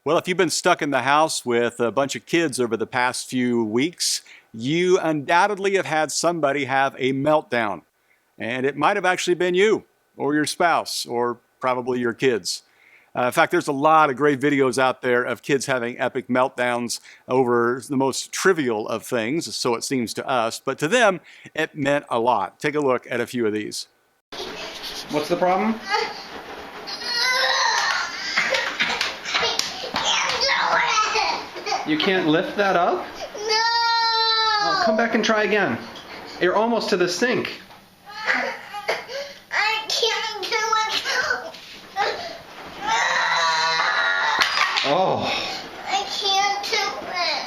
Well, if you've been stuck in the house with a bunch of kids over the past few weeks, you undoubtedly have had somebody have a meltdown. And it might have actually been you or your spouse or probably your kids. In fact, there's a lot of great videos out there of kids having epic meltdowns over the most trivial of things, so it seems to us, but to them, it meant a lot. Take a look at a few of these. What's the problem? You can't lift that up? No! Oh, come back and try again. You're almost to the sink. I can't do it. Oh. I can't do it.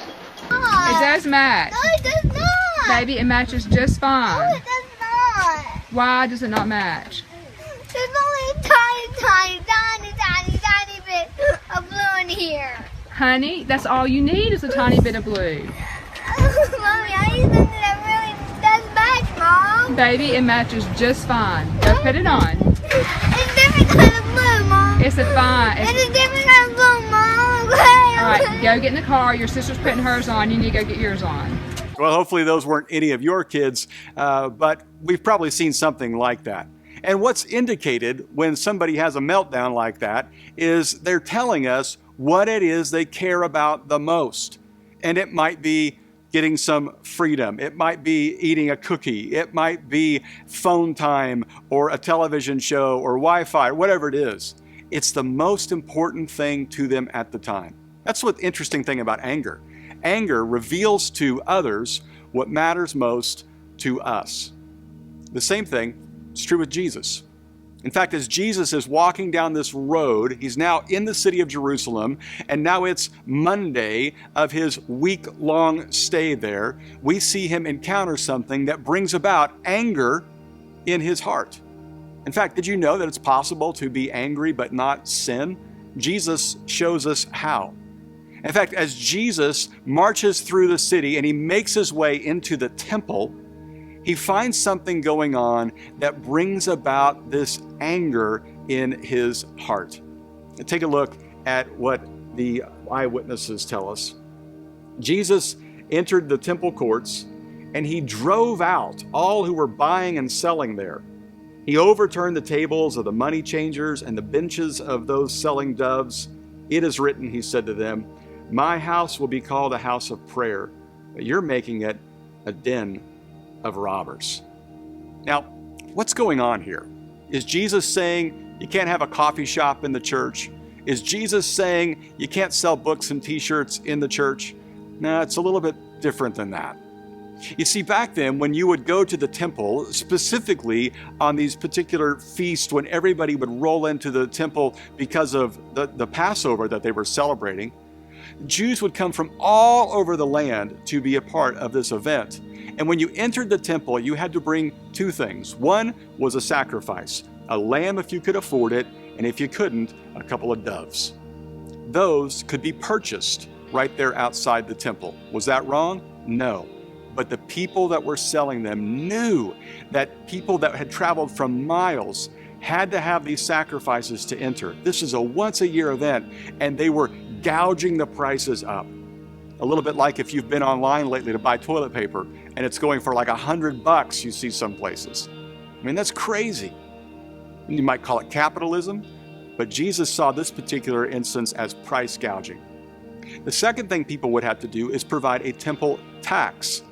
It does match. No, it does not. Baby, it matches just No, fine. it does not. Why does it not match? There's only a tiny bit of blue in here. Honey, that's all you need is a tiny bit of blue. Mommy, I need something that really does match, Mom. Baby, it matches just fine. Go put it on. It's different kind of blue, Mom. It's a fine. It's a different kind of blue, Mom. Okay. All right, go get in the car. Your sister's putting hers on. You need to go get yours on. Well, hopefully those weren't any of your kids, but we've probably seen something like that. And what's indicated when somebody has a meltdown like that is they're telling us what it is they care about the most. And it might be getting some freedom. It might be eating a cookie. It might be phone time or a television show or Wi-Fi, whatever it is. It's the most important thing to them at the time. That's what's interesting thing about anger. Anger reveals to others what matters most to us. The same thing is true with Jesus. In fact, as Jesus is walking down this road, he's now in the city of Jerusalem, and now it's Monday of his week-long stay there. We see him encounter something that brings about anger in his heart. In fact, did you know that it's possible to be angry but not sin? Jesus shows us how. In fact, as Jesus marches through the city and he makes his way into the temple, he finds something going on that brings about this anger in his heart. And take a look at what the eyewitnesses tell us. Jesus entered the temple courts and he drove out all who were buying and selling there. He overturned the tables of the money changers and the benches of those selling doves. It is written, he said to them, "My house will be called a house of prayer, but you're making it a den of robbers." Now, what's going on here? Is Jesus saying you can't have a coffee shop in the church? Is Jesus saying you can't sell books and t-shirts in the church? No, it's a little bit different than that. You see, back then, when you would go to the temple, specifically on these particular feasts when everybody would roll into the temple because of the Passover that they were celebrating, Jews would come from all over the land to be a part of this event. And when you entered the temple, you had to bring two things. One was a sacrifice, a lamb if you could afford it, and if you couldn't, a couple of doves. Those could be purchased right there outside the temple. Was that wrong? No. But the people that were selling them knew that people that had traveled from miles had to have these sacrifices to enter. This is a once-a-year event, and they were gouging the prices up. A little bit like if you've been online lately to buy toilet paper, and it's going for like $100, you see some places. I mean, that's crazy. You might call it capitalism, but Jesus saw this particular instance as price gouging. The second thing people would have to do is provide a temple tax.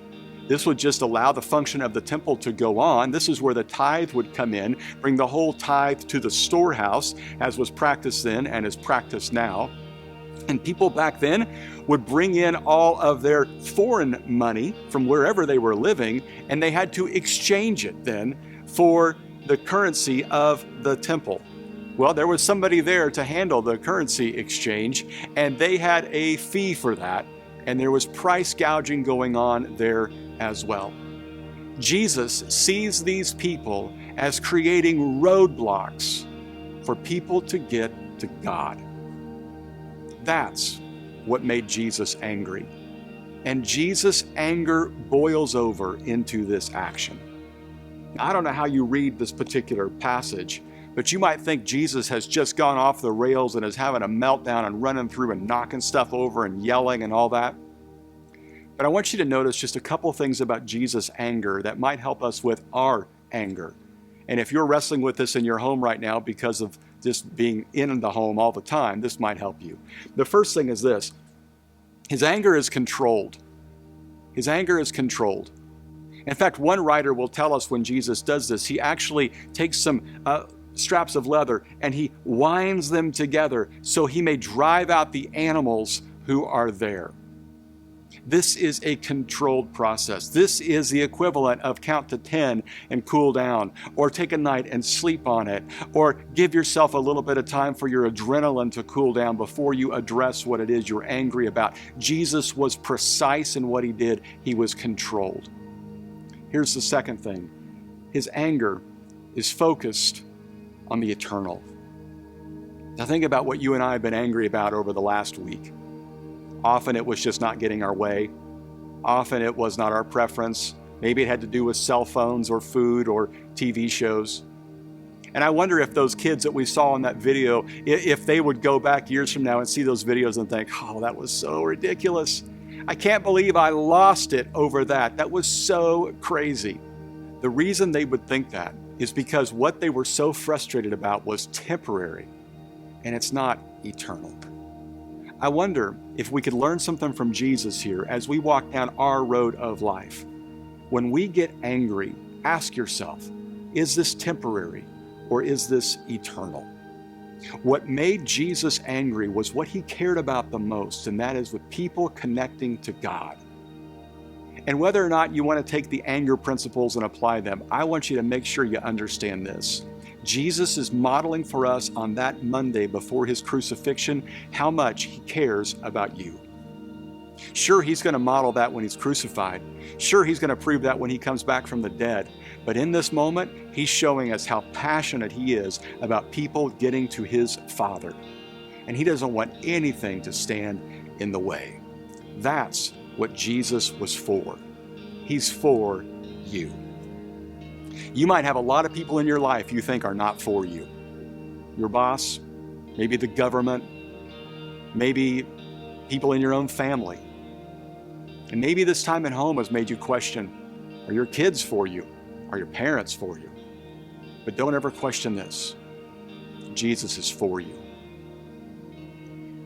This would just allow the function of the temple to go on. This is where the tithe would come in, bring the whole tithe to the storehouse, as was practiced then and is practiced now. And people back then would bring in all of their foreign money from wherever they were living, and they had to exchange it then for the currency of the temple. Well, there was somebody there to handle the currency exchange, and they had a fee for that, and there was price gouging going on there as well. Jesus sees these people as creating roadblocks for people to get to God. That's what made Jesus angry. And Jesus' anger boils over into this action. I don't know how you read this particular passage, But you might think Jesus has just gone off the rails and is having a meltdown and running through and knocking stuff over and yelling and all that. But I want you to notice just a couple things about Jesus' anger that might help us with our anger. And if you're wrestling with this in your home right now because of just being in the home all the time, this might help you. The first thing is this: his anger is controlled. His anger is controlled. In fact, one writer will tell us when Jesus does this, he actually takes some straps of leather and he winds them together so he may drive out the animals who are there. This is a controlled process. This is the equivalent of count to 10 and cool down, or take a night and sleep on it, or give yourself a little bit of time for your adrenaline to cool down before you address what it is you're angry about. Jesus was precise in what he did. He was controlled. Here's the second thing. His anger is focused on the eternal. Now think about what you and I have been angry about over the last week. Often it was just not getting our way. Often it was not our preference. Maybe it had to do with cell phones or food or TV shows. And I wonder if those kids that we saw in that video, if they would go back years from now and see those videos and think, oh, that was so ridiculous. I can't believe I lost it over that. That was so crazy. The reason they would think that is because what they were so frustrated about was temporary, and it's not eternal. I wonder if we could learn something from Jesus here as we walk down our road of life. When we get angry, ask yourself, is this temporary or is this eternal? What made Jesus angry was what he cared about the most, and that is with people connecting to God. And whether or not you want to take the anger principles and apply them, I want you to make sure you understand this. Jesus is modeling for us on that Monday before his crucifixion how much he cares about you. Sure, he's going to model that when he's crucified. Sure, he's going to prove that when he comes back from the dead. But in this moment, he's showing us how passionate he is about people getting to his Father. And he doesn't want anything to stand in the way. That's what Jesus was for. He's for you. You might have a lot of people in your life you think are not for you. Your boss, maybe the government, maybe people in your own family. And maybe this time at home has made you question, are your kids for you? Are your parents for you? But don't ever question this. Jesus is for you.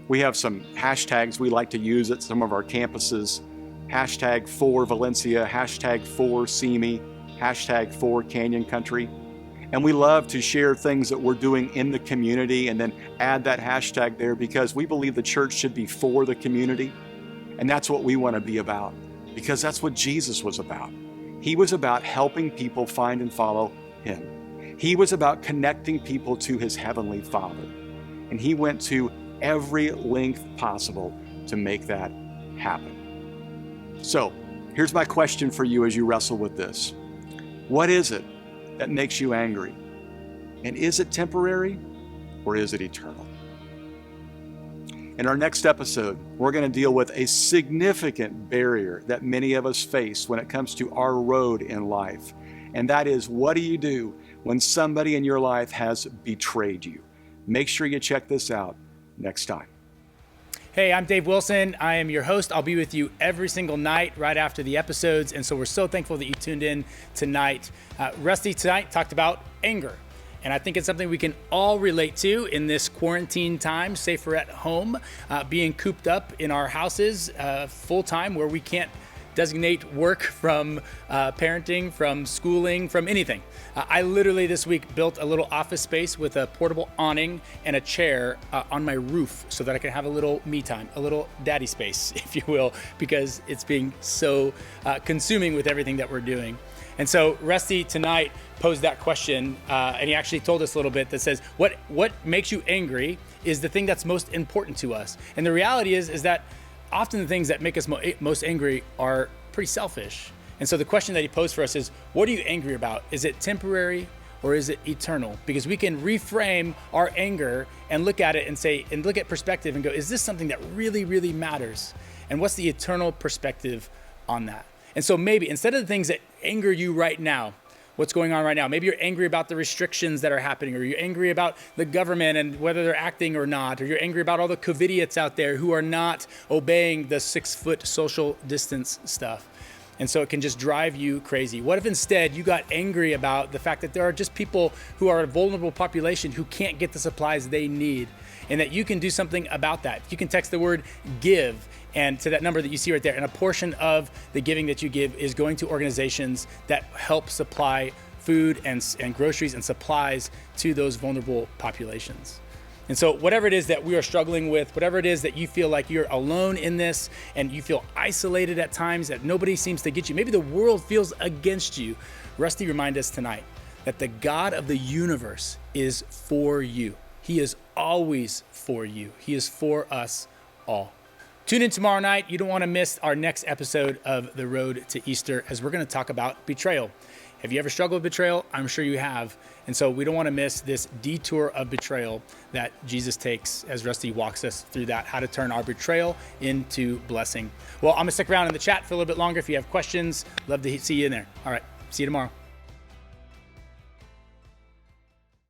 We have some hashtags we like to use at some of our campuses. Hashtag for Valencia, hashtag for Simi, hashtag for Canyon Country. And we love to share things that we're doing in the community and then add that hashtag there because we believe the church should be for the community. And that's what we want to be about because that's what Jesus was about. He was about helping people find and follow him. He was about connecting people to his heavenly Father. And he went to every length possible to make that happen. So, here's my question for you as you wrestle with this. What is it that makes you angry? And is it temporary or is it eternal? In our next episode, we're going to deal with a significant barrier that many of us face when it comes to our road in life. And that is, what do you do when somebody in your life has betrayed you? Make sure you check this out next time. Hey, I'm Dave Wilson. I am your host. I'll be with you every single night right after the episodes. And so we're so thankful that you tuned in tonight. Rusty tonight talked about anger. And I think it's something we can all relate to in this quarantine time, safer at home, being cooped up in our houses full time where we can't designate work from parenting, from schooling, from anything. I literally this week built a little office space with a portable awning and a chair on my roof so that I can have a little me time, a little daddy space, if you will, because it's being so consuming with everything that we're doing. And so Rusty tonight posed that question, and he actually told us a little bit that says, what makes you angry is the thing that's most important to us. And the reality is that often the things that make us most angry are pretty selfish. And so the question that he posed for us is, what are you angry about? Is it temporary or is it eternal? Because we can reframe our anger and look at it and say, and look at perspective and go, is this something that really, really matters? And what's the eternal perspective on that? And so maybe instead of the things that anger you right now, what's going on right now. Maybe you're angry about the restrictions that are happening, or you're angry about the government and whether they're acting or not, or you're angry about all the COVIDiots out there who are not obeying the 6-foot social distance stuff. And so it can just drive you crazy. What if instead you got angry about the fact that there are just people who are a vulnerable population who can't get the supplies they need, and that you can do something about that? You can text the word GIVE and to that number that you see right there, and a portion of the giving that you give is going to organizations that help supply food and groceries and supplies to those vulnerable populations. And so whatever it is that we are struggling with, whatever it is that you feel like you're alone in this and you feel isolated at times, that nobody seems to get you, maybe the world feels against you, Rusty reminded us tonight that the God of the universe is for you. He is always for you. He is for us all. Tune in tomorrow night. You don't want to miss our next episode of The Road to Easter, as we're going to talk about betrayal. Have you ever struggled with betrayal? I'm sure you have. And so we don't want to miss this detour of betrayal that Jesus takes as Rusty walks us through that, how to turn our betrayal into blessing. Well, I'm going to stick around in the chat for a little bit longer. If you have questions, love to see you in there. All right. See you tomorrow.